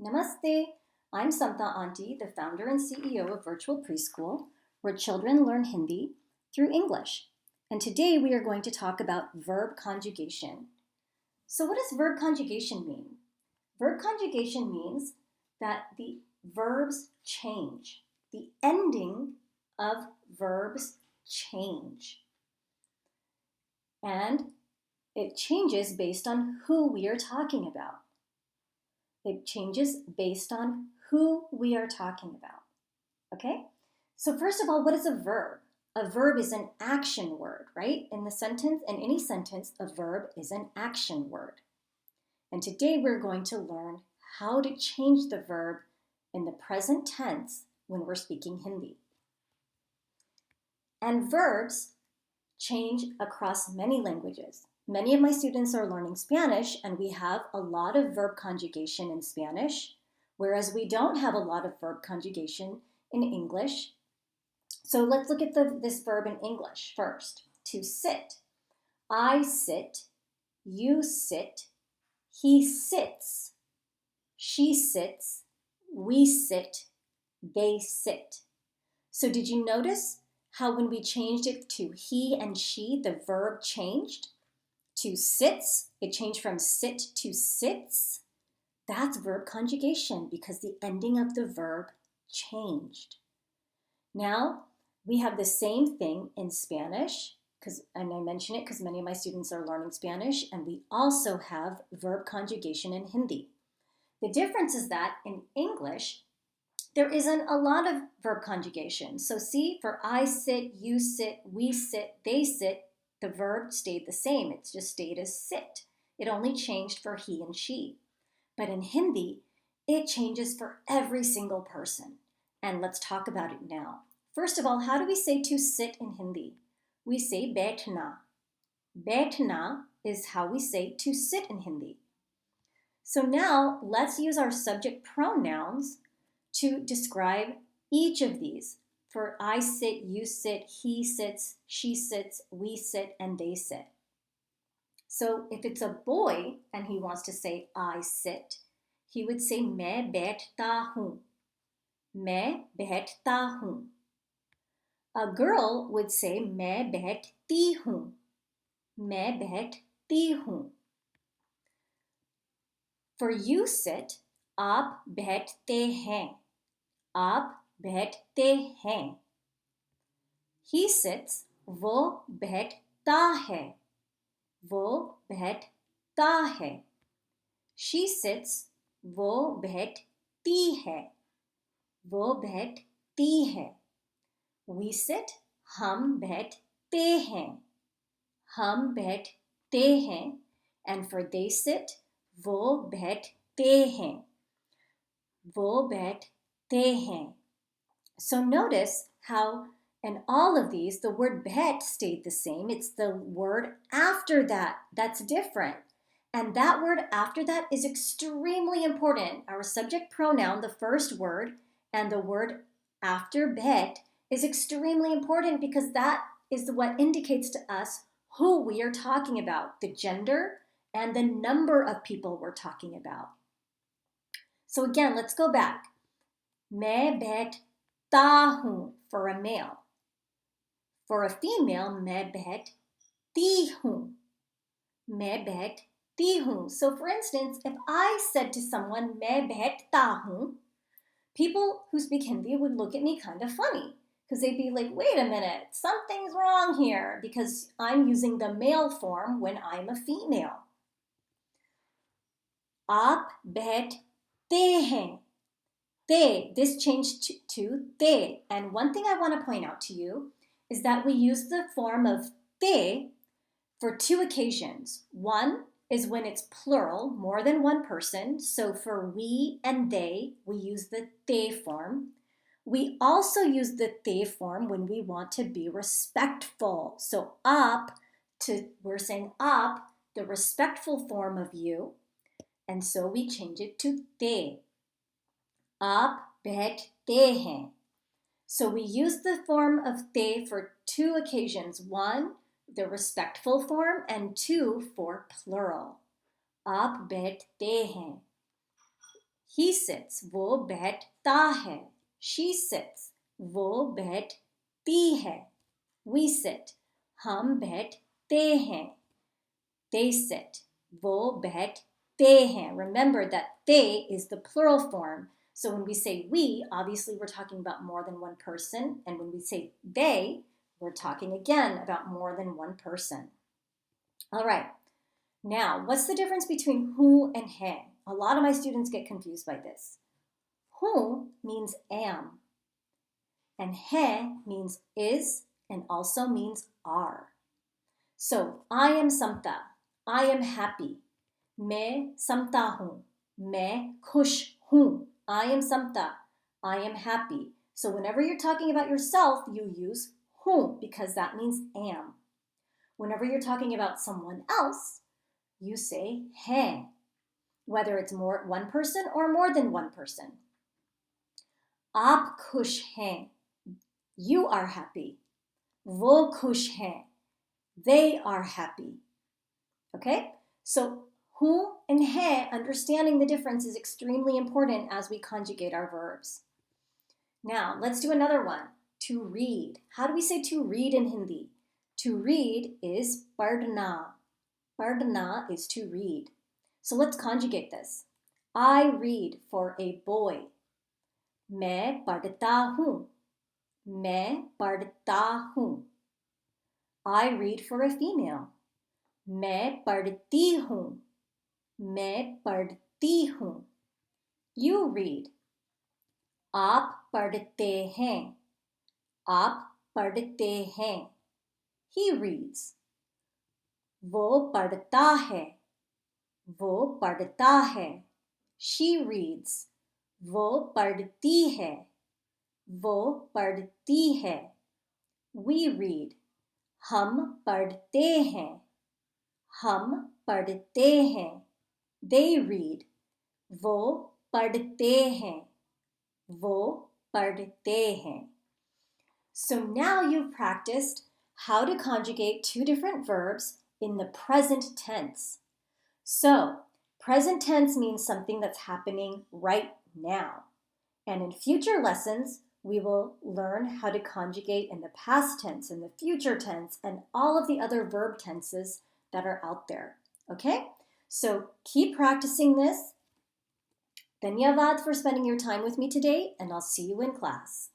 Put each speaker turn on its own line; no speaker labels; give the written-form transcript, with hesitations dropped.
Namaste. I'm Samta Auntie, the founder and CEO of Virtual Preschool, where children learn Hindi through English. And today we are going to talk about verb conjugation. So what does verb conjugation mean? Verb conjugation means that the verbs change. The ending of verbs change. And it changes based on who we are talking about. It changes based on who we are talking about, okay? So first of all, what is a verb? A verb is an action word, right? In any sentence, a verb is an action word. And today we're going to learn how to change the verb in the present tense when we're speaking Hindi. And verbs change across many languages. Many of my students are learning Spanish, and we have a lot of verb conjugation in Spanish, whereas we don't have a lot of verb conjugation in English. So let's look at this verb in English first. To sit. I sit, you sit, he sits, she sits, we sit, they sit. So did you notice how when we changed it to he and she, the verb changed? To sits, it changed from sit to sits. That's verb conjugation because the ending of the verb changed. Now, we have the same thing in Spanish, and I mention it because many of my students are learning Spanish, and we also have verb conjugation in Hindi. The difference is that in English, there isn't a lot of verb conjugation. So see, for I sit, you sit, we sit, they sit, the verb stayed the same. It just stayed as sit. It only changed for he and she. But in Hindi, it changes for every single person. And let's talk about it now. First of all, how do we say to sit in Hindi? We say baithna. Baithna is how we say to sit in Hindi. So now let's use our subject pronouns to describe each of these. For I sit, you sit, he sits, she sits, we sit, and they sit. So if it's a boy and he wants to say I sit, he would say मैं बैठता हूँ. मैं बैठता हूँ. A girl would say मैं बैठती हूँ. मैं बैठती हूँ. For you sit, आप बैठते हैं. आप बैठते हैं. He sits, वो बैठता है. वो बैठता है. She sits, वो बैठती है. वो बैठती है. We sit, हम बैठते हैं. हम बैठते हैं. And for they sit, वो बैठते हैं. वो बैठते हैं. So notice how in all of these, the word bet stayed the same. It's the word after that that's different. And that word after that is extremely important. Our subject pronoun, the first word, and the word after bet is extremely important because that is what indicates to us who we are talking about, the gender and the number of people we're talking about. So again, let's go back. मैं बैठता हूँ for a male. For a female, मैं बैठती हूँ. मैं बैठती हूँ. So for instance, if I said to someone, मैं बैठता हूँ, people who speak Hindi would look at me kind of funny because they'd be like, wait a minute, something's wrong here because I'm using the male form when I'm a female. आप बैठते हैं. They, this changed to they. And one thing I want to point out to you is that we use the form of they for two occasions. One is when it's plural, more than one person. So for we and they, we use the they form. We also use the they form when we want to be respectful. So we're saying up, the respectful form of you. And so we change it to they. आप बैठते हैं. So we use the form of they for two occasions. One, the respectful form, and two, for plural. आप बैठते हैं. He sits, वो बैठता है. She sits, वो बैठती है. We sit, हम बैठते हैं. They sit, वो बैठते हैं. Remember that they is the plural form. So when we say we, obviously we're talking about more than one person. And when we say they, we're talking again about more than one person. All right. Now, what's the difference between who and he? A lot of my students get confused by this. Who means am, and he means is and also means are. So, I am Samta. I am happy. मैं समता हूँ. मैं खुश हूँ. I am Samta. I am happy. So whenever you're talking about yourself, you use who because that means am. Whenever you're talking about someone else, you say है, whether it's one person or more than one person. आप खुश हैं. You are happy. वो खुश हैं. They are happy. Okay? So who and he, understanding the difference is extremely important as we conjugate our verbs. Now, let's do another one. To read. How do we say to read in Hindi? To read is पढ़ना. पढ़ना is to read. So let's conjugate this. I read for a boy. मैं पढ़ता हूँ. मैं पढ़ता हूँ. I read for a female. मैं पढ़ती हूँ. मैं पढ़ती हूँ. You read. आप पढ़ते हैं. आप पढ़ते हैं. He reads. वो पढ़ता है. वो पढ़ता है. She reads. वो पढ़ती है. वो पढ़ती है. We read. हम पढ़ते हैं. हम पढ़ते हैं. They read. वो पढ़ते हैं. वो पढ़ते हैं. So now you've practiced how to conjugate two different verbs in the present tense. So, present tense means something that's happening right now. And in future lessons, we will learn how to conjugate in the past tense, in the future tense, and all of the other verb tenses that are out there. Okay? So keep practicing this. Dhanyavad for spending your time with me today, and I'll see you in class.